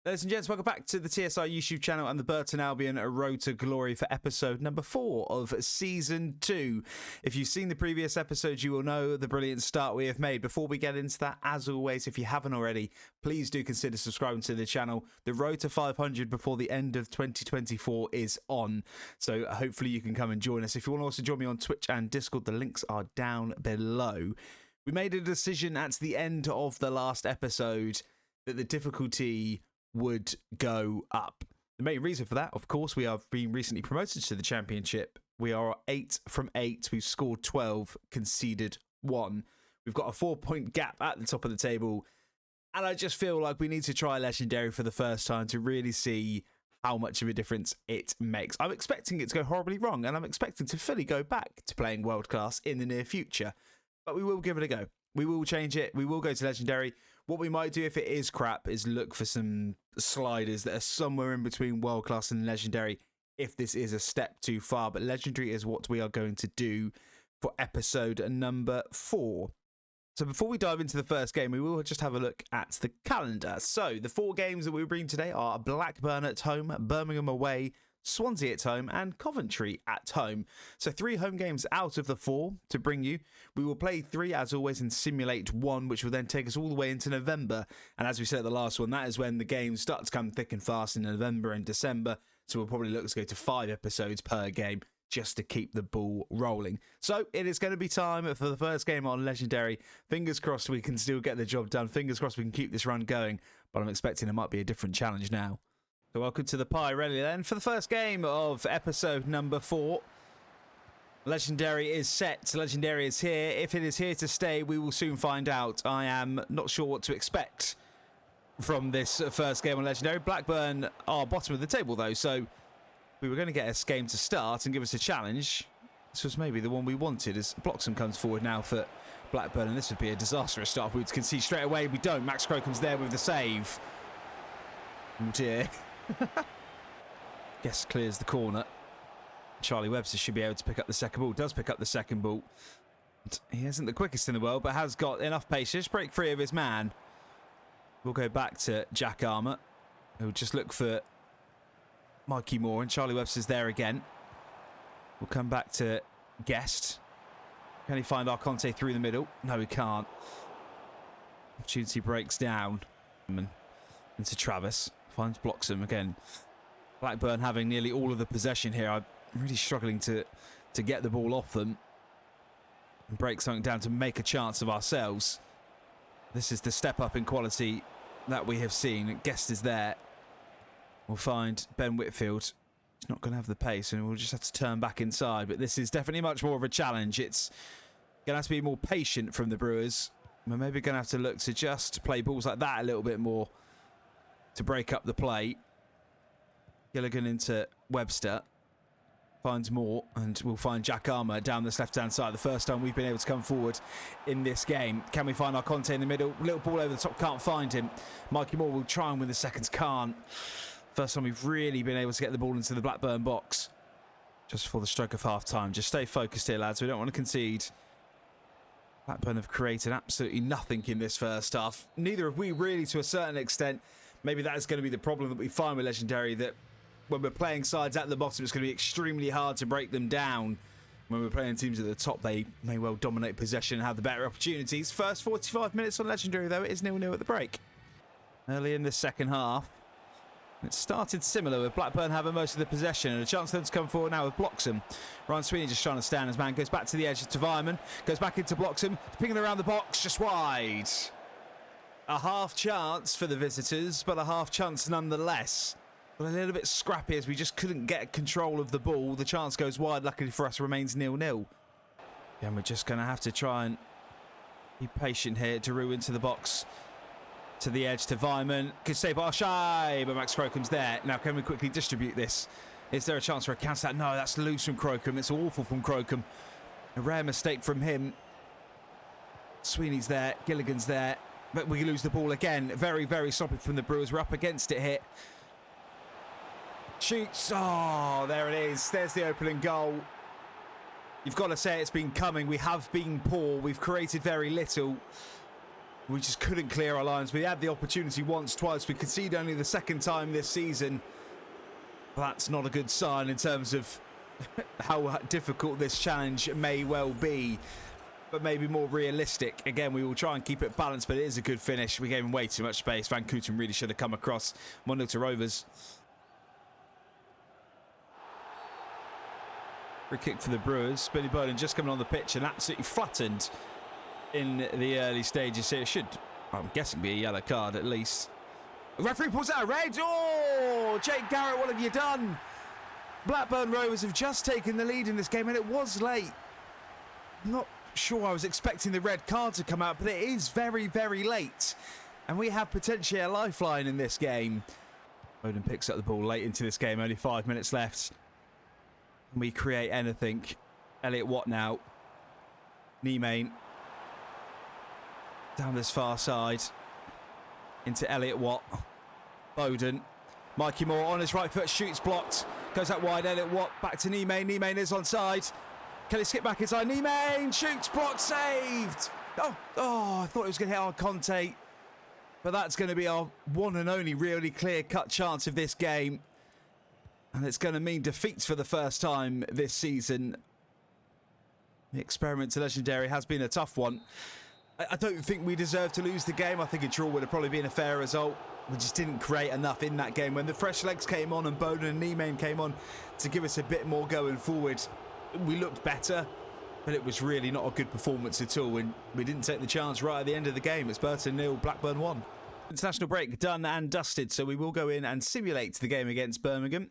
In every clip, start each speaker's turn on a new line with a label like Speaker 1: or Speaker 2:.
Speaker 1: Ladies and gents, welcome back to the TSI YouTube channel and the Burton Albion Road to Glory for episode number 4 of Season 2. If you've seen the previous episodes, you will know the brilliant start we have made. Before we get into that, as always, if you haven't already, please do consider subscribing to the channel. The road to 500 before the end of 2024 is on, so hopefully you can come and join us. If you want to also join me on Twitch and Discord, the links are down below. We made a decision at the end of the last episode that the difficulty would go up. The main reason for that, of course, we have been recently promoted to the championship. We are 8 from 8. We've scored 12, conceded 1. We've got a 4-point gap at the top of the table. And I just feel like we need to try Legendary for the first time to really see how much of a difference it makes. I'm expecting it to go horribly wrong, and I'm expecting to fully go back to playing World Class in the near future. But we will give it a go. We will change it. We will go to Legendary. What we might do if it is crap is look for some sliders that are somewhere in between World Class and Legendary if this is a step too far. But Legendary is what we are going to do for episode number 4. So before we dive into the first game, we will just have a look at the calendar. So the 4 games that we bring today are Blackburn at home, Birmingham away, Swansea at home and Coventry at home. So 3 home games out of the 4 to bring you. We will play 3 as always and simulate 1, which will then take us all the way into November. And as we said at the last one, that is when the games start to come thick and fast in November and December. So we'll probably look to go to 5 episodes per game just to keep the ball rolling. So it is going to be time for the first game on Legendary. Fingers crossed we can still get the job done. Fingers crossed we can keep this run going. But I'm expecting it might be a different challenge now. So welcome to the pie, ready then for the first game of episode number 4. Legendary is set, Legendary is here. If it is here to stay, we will soon find out. I am not sure what to expect from this first game on Legendary. Blackburn are bottom of the table though, so we were going to get this game to start and give us a challenge. This was maybe the one we wanted as Bloxham comes forward now for Blackburn, and this would be a disastrous start. We can see straight away we don't. Max Crocom's there with the save. Oh dear. Guess clears the corner. Charlie Webster should be able to pick up the second ball. Does pick up the second ball. He isn't the quickest in the world, but has got enough patience. Break free of his man. We'll go back to Jack Armour, who'll just look for Mikey Moore, and Charlie Webster's there again. We'll come back to Guest. Can he find Arconte through the middle? No, he can't. Opportunity breaks down. Into Travis. Finds Bloxham again. Blackburn having nearly all of the possession here. I'm really struggling to get the ball off them and break something down to make a chance of ourselves. This is the step up in quality that we have seen. Guest is there. We'll find Ben Whitfield. He's not going to have the pace and we'll just have to turn back inside. But this is definitely much more of a challenge. It's going to have to be more patient from the Brewers. We're maybe going to have to look to just play balls like that a little bit more to break up the play. Gilligan into Webster. Finds Moore, and we'll find Jack Armour down this left-hand side. The first time we've been able to come forward in this game. Can we find our Conte in the middle? Little ball over the top, can't find him. Mikey Moore will try and win the seconds, can't. First time we've really been able to get the ball into the Blackburn box. Just before the stroke of half-time. Just stay focused here, lads. We don't want to concede. Blackburn have created absolutely nothing in this first half. Neither have we really, to a certain extent. Maybe that is going to be the problem that we find with Legendary, that when we're playing sides at the bottom, it's going to be extremely hard to break them down. When we're playing teams at the top, they may well dominate possession and have the better opportunities. First 45 minutes on Legendary, though, it is 0-0 at the break. Early in the second half, it started similar with Blackburn having most of the possession and a chance for them to come forward now with Bloxham. Ryan Sweeney just trying to stand his man, goes back to the edge to Vireman, goes back into Bloxham, pinging around the box, just wide. A half chance for the visitors, but a half chance nonetheless. But a little bit scrappy as we just couldn't get control of the ball. The chance goes wide. Luckily for us, remains 0-0. And we're just going to have to try and be patient here. Daru into the box. To the edge to Vireman. Could save our shy, but Max Crocom's there. Now, can we quickly distribute this? Is there a chance for a counter? No, that's loose from Crocom. It's awful from Crocom. A rare mistake from him. Sweeney's there. Gilligan's there. But we lose the ball again. Very, very sloppy from the Brewers. We're up against it here. Shoots. Oh, there it is. There's the opening goal. You've got to say it's been coming. We have been poor. We've created very little. We just couldn't clear our lines. We had the opportunity once, twice. We conceded only the second time this season. That's not a good sign in terms of how difficult this challenge may well be, but maybe more realistic. Again, we will try and keep it balanced, but it is a good finish. We gave him way too much space. Van Kooten really should have come across. 1-0 to Rovers. Free kick for the Brewers. Billy Bowden just coming on the pitch and absolutely flattened in the early stages. So it should, I'm guessing, be a yellow card at least. The referee pulls out a red. Oh, Jake Garrett, what have you done? Blackburn Rovers have just taken the lead in this game, and it was late. I'm not sure I was expecting the red card to come out, but it is very, very late. And we have potentially a lifeline in this game. Bowden picks up the ball late into this game, only 5 minutes left. Can we create anything? Elliot Watt now. Niemain. Down this far side. Into Elliot Watt. Bowden. Mikey Moore on his right foot, shoots, blocked. Goes out wide, Elliot Watt back to Niemain. Niemain is onside. Can he skip back inside? Niemain shoots, blocked, saved. Oh, I thought it was going to hit our Conte. But that's going to be our one and only really clear-cut chance of this game. And it's going to mean defeats for the first time this season. The experiment to Legendary has been a tough one. I don't think we deserve to lose the game. I think a draw would have probably been a fair result. We just didn't create enough in that game. When the fresh legs came on and Bowden and Niemain came on to give us a bit more going forward, we looked better, but it was really not a good performance at all. And we didn't take the chance right at the end of the game. It's Burton 0, Blackburn 1. International break done and dusted, so we will go in and simulate the game against Birmingham.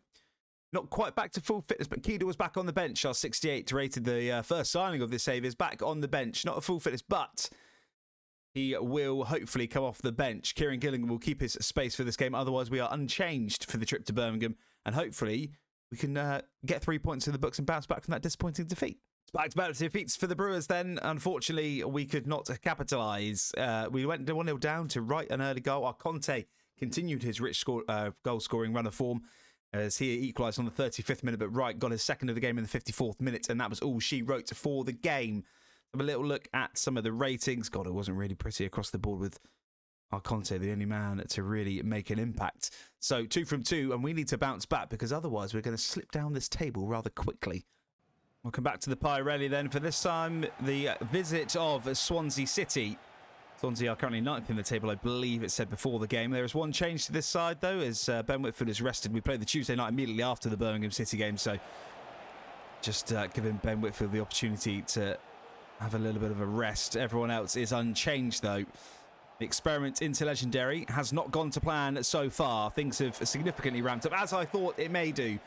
Speaker 1: Not quite back to full fitness, but Keeda was back on the bench. Our 68 rated the first signing of this save is back on the bench. Not a full fitness, but he will hopefully come off the bench. Kieran Gillingham will keep his space for this game. Otherwise, we are unchanged for the trip to Birmingham. And hopefully, we can get 3 points in the books and bounce back from that disappointing defeat. It's back-to-back defeats for the Brewers then. Unfortunately, we could not capitalise. We went 1-0 down to right an early goal. Our Conte continued his rich goal-scoring run of form as he equalised on the 35th minute, but Wright got his second of the game in the 54th minute, and that was all she wrote for the game. Have a little look at some of the ratings. God, it wasn't really pretty across the board with our Conte, the only man to really make an impact. So 2 from 2, and we need to bounce back because otherwise we're going to slip down this table rather quickly. We'll come back to the Pirelli then. For this time, the visit of Swansea City. Swansea are currently 9th in the table, I believe it said before the game. There is one change to this side, though, as Ben Whitfield is rested. We played the Tuesday night immediately after the Birmingham City game, so just giving Ben Whitfield the opportunity to have a little bit of a rest. Everyone else is unchanged, though. The experiment into Legendary has not gone to plan so far. Things have significantly ramped up, as I thought it may do.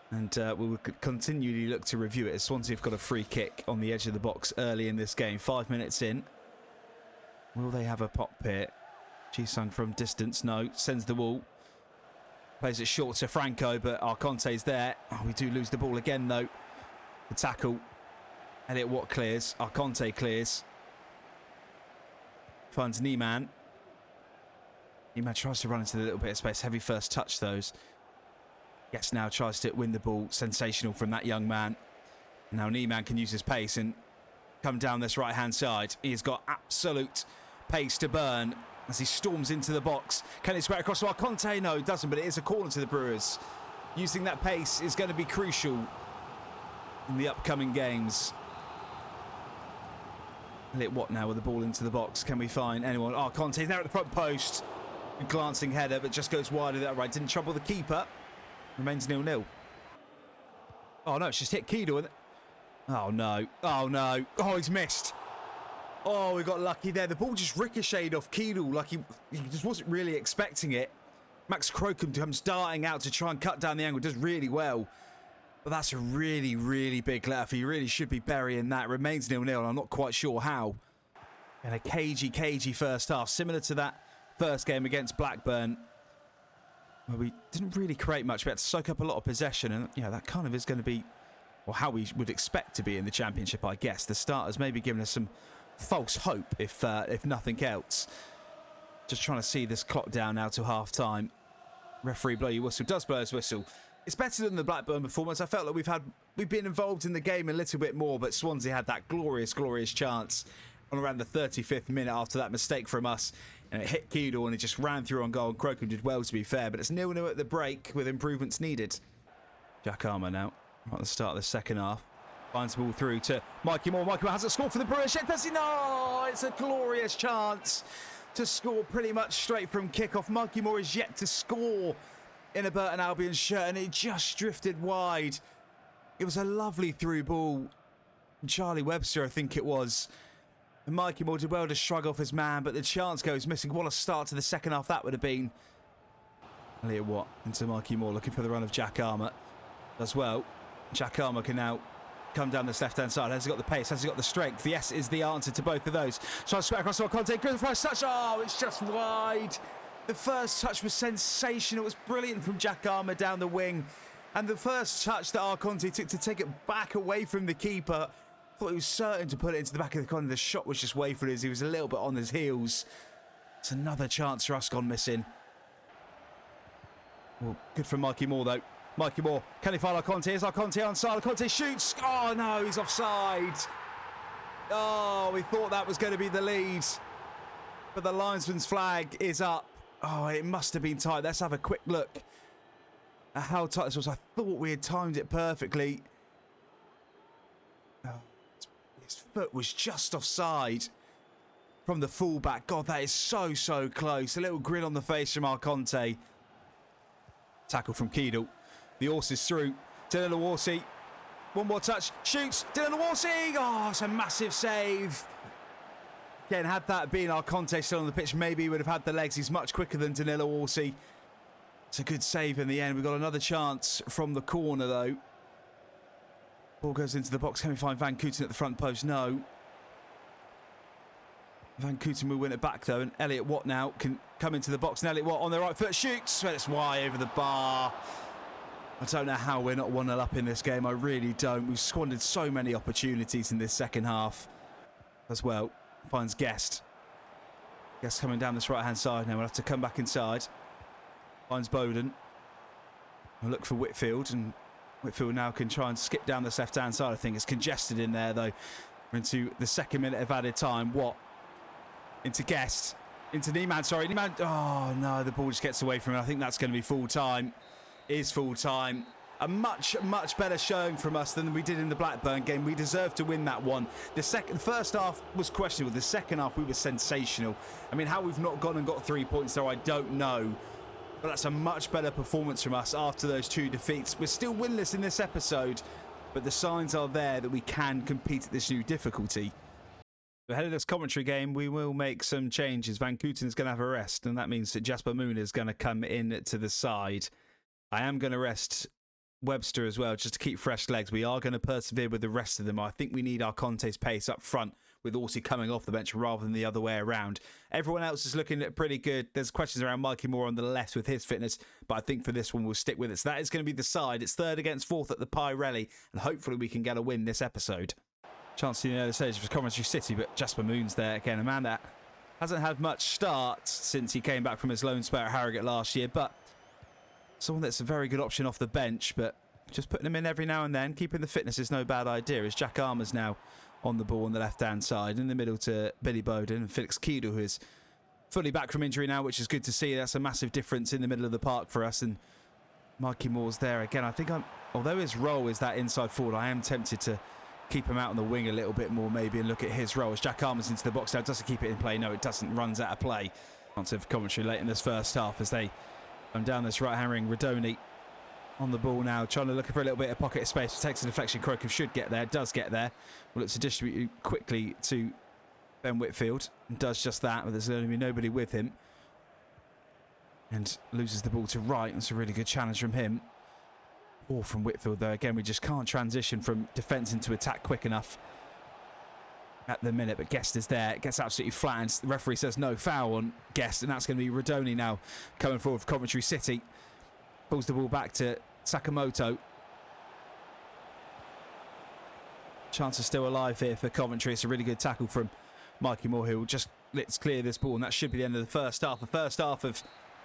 Speaker 1: And we will continually look to review it as Swansea have got a free kick on the edge of the box early in this game. 5 minutes in. Will they have a pop here? Ji-sung from distance, no. Sends the wall. Plays it short to Franco, but our Conte's there. Oh, we do lose the ball again, though. The tackle. Elliot Watt clears. Our Conte clears. Finds Niemann. Niemann tries to run into the little bit of space. Heavy first touch, those. Yes, now tries to win the ball. Sensational from that young man. Now Niemann can use his pace and come down this right-hand side. He's got absolute pace to burn as he storms into the box. Can he square across to our Conte? No, it doesn't, but it is a corner to the Brewers. Using that pace is going to be crucial in the upcoming games. Elliot Watt now with the ball into the box. Can we find anyone? Oh, Conte's there at the front post. A glancing header, but just goes wide of that right. Didn't trouble the keeper. Remains 0-0. Oh, no, it's just hit Keeda. Oh, no. Oh, no. Oh, he's missed. Oh, we got lucky there. The ball just ricocheted off Keedle like he just wasn't really expecting it. Max Crocombe comes darting out to try and cut down the angle. Does really well. But that's a really, really big let-off. He really should be burying that. Remains 0-0. I'm not quite sure how. And a cagey first half. Similar to that first game against Blackburn, where we didn't really create much. We had to soak up a lot of possession. And, you know, that kind of is going to be, well, how we would expect to be in the Championship, I guess. The starters maybe giving us some false hope, if nothing else. Just trying to see this clock down now to half-time. Referee blow your whistle. Does blow his whistle. It's better than the Blackburn performance. I felt like we've been involved in the game a little bit more, but Swansea had that glorious chance on around the 35th minute after that mistake from us. And it hit Keedle and it just ran through on goal. And Crocombe did well, to be fair. But it's 0-0 at the break with improvements needed. Jack Armour now at the start of the second half. Finds the ball through to Mikey Moore. Mikey Moore hasn't scored for the Brewers yet, does he? No! It's a glorious chance to score pretty much straight from kickoff. Mikey Moore is yet to score in a Burton Albion shirt, and it just drifted wide. It was a lovely through ball. Charlie Webster, I think it was. And Mikey Moore did well to shrug off his man, but the chance goes missing. What a start to the second half that would have been. Elliot Watt into Mikey Moore, looking for the run of Jack Armour. Does well. Jack Armour can now come down this left-hand side. Has he got the pace? Has he got the strength? Yes is the answer to both of those. Tries to square across to Conte. Good first touch. Oh, it's just wide. The first touch was sensational. It was brilliant from Jack Armour down the wing. And the first touch that Arconte took to take it back away from the keeper, thought he was certain to put it into the back of the corner. The shot was just wayful as he was a little bit on his heels. It's another chance for us gone missing. Well, good for Mikey Moore, though. Mikey Moore, can he find Arconte? Is Arconte onside? Arconte shoots. Oh, no, he's offside. Oh, we thought that was going to be the lead. But the linesman's flag is up. Oh, it must have been tight. Let's have a quick look at how tight this was. I thought we had timed it perfectly. Oh, his foot was just offside from the fullback. God, that is so, so close. A little grin on the face from Arconte. Tackle from Keedle. The horse is through. Dylan Awarsi. One more touch. Shoots. Dylan Awarsi. Oh, it's a massive save. Again, had that been Arconte still on the pitch, maybe he would have had the legs. He's much quicker than Danilo Orsi. It's a good save in the end. We've got another chance from the corner, though. Ball goes into the box. Can we find Van Kooten at the front post? No. Van Kooten will win it back, though. And Elliot Watt now can come into the box. And Elliot Watt on the right foot shoots. But it's wide over the bar. I don't know how we're not 1-0 up in this game. I really don't. We've squandered so many opportunities in this second half as well. Finds Guest. Guest coming down this right-hand side now. We'll have to come back inside. Finds Bowden. We'll look for Whitfield. And Whitfield now can try and skip down this left-hand side. I think it's congested in there, though. We're into the second minute of added time. Watt. Into Guest. Into Niemann, sorry. Niemann. Oh, no. The ball just gets away from him. I think that's going to be full-time. Is full-time. A much, much better showing from us than we did in the Blackburn game. We deserved to win that one. The first half was questionable. The second half, we were sensational. I mean, how we've not gone and got 3 points there, I don't know. But that's a much better performance from us after those two defeats. We're still winless in this episode, but the signs are there that we can compete at this new difficulty. Ahead of this commentary game, we will make some changes. Van Kooten is going to have a rest, and that means that Jasper Moon is going to come in to the side. I am going to rest Webster as well, just to keep fresh legs. We are going to persevere with the rest of them. I think we need our Conte's pace up front with Orsi coming off the bench rather than the other way around. Everyone else is looking pretty good. There's questions around Mikey Moore on the left with his fitness, but I think for this one we'll stick with it. So that is going to be the side. It's 3rd against 4th at the Pirelli, and hopefully we can get a win this episode. Chance in the early stage for Coventry City, but Jasper Moon's there again. A man that hasn't had much start since he came back from his loan spell at Harrogate last year, but someone that's a very good option off the bench, but just putting him in every now and then, keeping the fitness is no bad idea. As Jack Armour's now on the ball on the left-hand side, in the middle to Billy Bowden and Felix Keedle, who is fully back from injury now, which is good to see. That's a massive difference in the middle of the park for us. And Mikey Moore's there again. I think although his role is that inside forward, I am tempted to keep him out on the wing a little bit more maybe and look at his role. As Jack Armour's into the box now, does he keep it in play? No, it doesn't. Runs out of play. Chance of commentary late in this first half as they come down this right-hand ring. Radoni on the ball now, trying to look for a little bit of pocket of space. Takes a deflection. Crocombe should get there. Does get there. Well, it's to distribute quickly to Ben Whitfield. And does just that, but there's going to be nobody with him. And loses the ball to Wright. That's a really good challenge from him. Or from Whitfield, though. Again, we just can't transition from defence into attack quick enough at the minute. But Guest is there. Gets absolutely flattened. The referee says no foul on Guest. And that's going to be Radoni now coming forward for Coventry City. Pulls the ball back to Sakamoto. Chance is still alive here for Coventry. It's a really good tackle from Mikey Moore, who will just let's clear this ball, and that should be the end of the first half. The first half of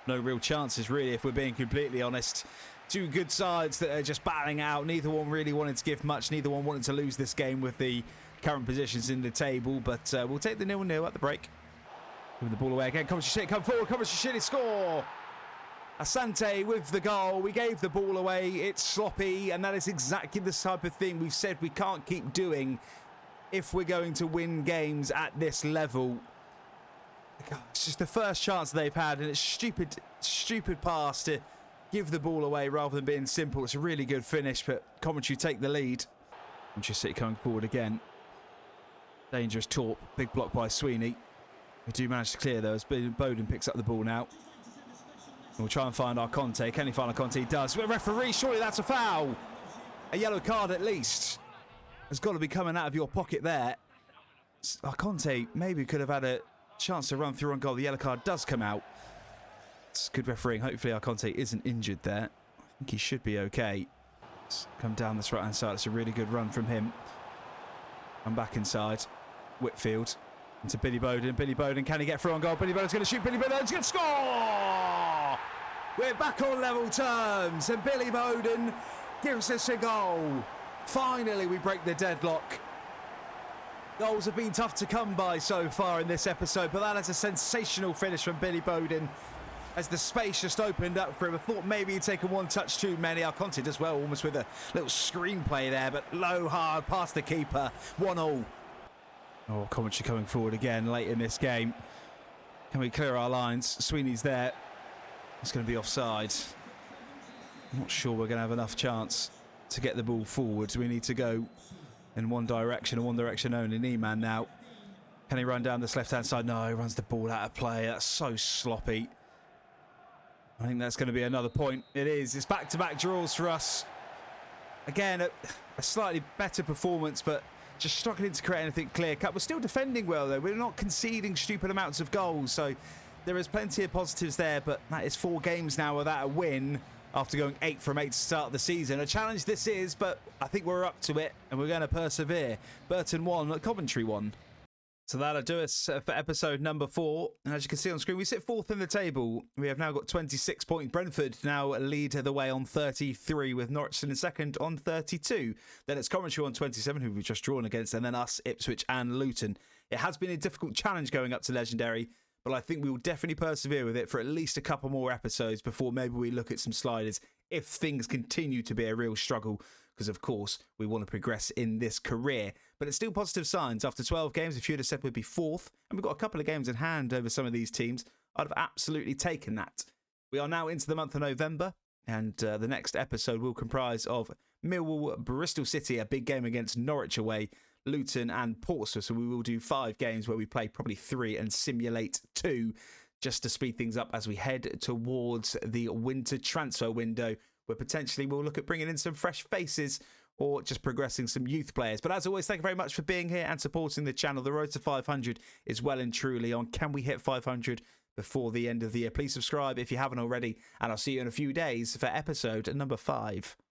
Speaker 1: no real chances, really, if we're being completely honest. Two good sides that are just battling out. Neither one really wanted to give much. Neither one wanted to lose this game with the current positions in the table, but we'll take the 0-0 at the break. Giving the ball away again. Coventry City come forward. Coventry City score. Asante with the goal. We gave the ball away. It's sloppy, and that is exactly the type of thing we've said we can't keep doing if we're going to win games at this level. God, it's just the first chance they've had, and it's stupid pass to give the ball away rather than being simple. It's a really good finish, but Coventry take the lead. Coventry City coming forward again. Dangerous Torp. Big block by Sweeney. We do manage to clear though as Bowden picks up the ball now. We'll try and find our Conte. Can he find our Conte? He does. But referee, surely that's a foul. A yellow card at least. Has got to be coming out of your pocket there. Our Conte maybe could have had a chance to run through on goal. The yellow card does come out. It's good refereeing. Hopefully our Conte isn't injured there. I think he should be okay. Let's come down this right-hand side. It's a really good run from him. I'm back inside. Whitfield. Into Billy Bowden. Billy Bowden, can he get through on goal? Billy Bowden's going to shoot. Billy Bowden's going to score! We're back on level terms, and Billy Bowden gives us a goal. Finally, we break the deadlock. Goals have been tough to come by so far in this episode, but that is a sensational finish from Billy Bowden as the space just opened up for him. I thought maybe he'd taken one touch too many. Our Conte does well, almost with a little screenplay there, but low, hard, past the keeper. 1-1. Oh, Coventry coming forward again late in this game. Can we clear our lines? Sweeney's there. It's going to be offside. I'm not sure we're going to have enough chance to get the ball forward. We need to go in one direction and one direction only. Niemann now. Can he run down this left-hand side? No, he runs the ball out of play. That's so sloppy. I think that's going to be another point. It is. It's back-to-back draws for us. Again, a slightly better performance, but just struggling to create anything clear-cut. We're still defending well, though. We're not conceding stupid amounts of goals, so there is plenty of positives there, but that is 4 games now without a win after going 8 from 8 to start the season. A challenge this is, but I think we're up to it, and we're going to persevere. Burton 1, Coventry 1. So that'll do us for episode number 4. And as you can see on screen, we sit 4th in the table. We have now got 26 points. Brentford now lead the way on 33, with Norwich still in second on 32. Then it's Coventry on 27, who we've just drawn against, and then us, Ipswich and Luton. It has been a difficult challenge going up to Legendary, but I think we will definitely persevere with it for at least a couple more episodes before maybe we look at some sliders if things continue to be a real struggle, because of course we want to progress in this career. But it's still positive signs. After 12 games, if you'd have said we'd be 4th, and we've got a couple of games in hand over some of these teams, I'd have absolutely taken that. We are now into the month of November, and the next episode will comprise of Millwall, Bristol City, a big game against Norwich away, Luton and Portsmouth. So we will do 5 games where we play probably 3 and simulate 2, just to speed things up as we head towards the winter transfer window, where potentially we'll look at bringing in some fresh faces or just progressing some youth players. But as always, thank you very much for being here and supporting the channel. The road to 500 is well and truly on. Can we hit 500 before the end of the year? Please subscribe if you haven't already, and I'll see you in a few days for episode number 5.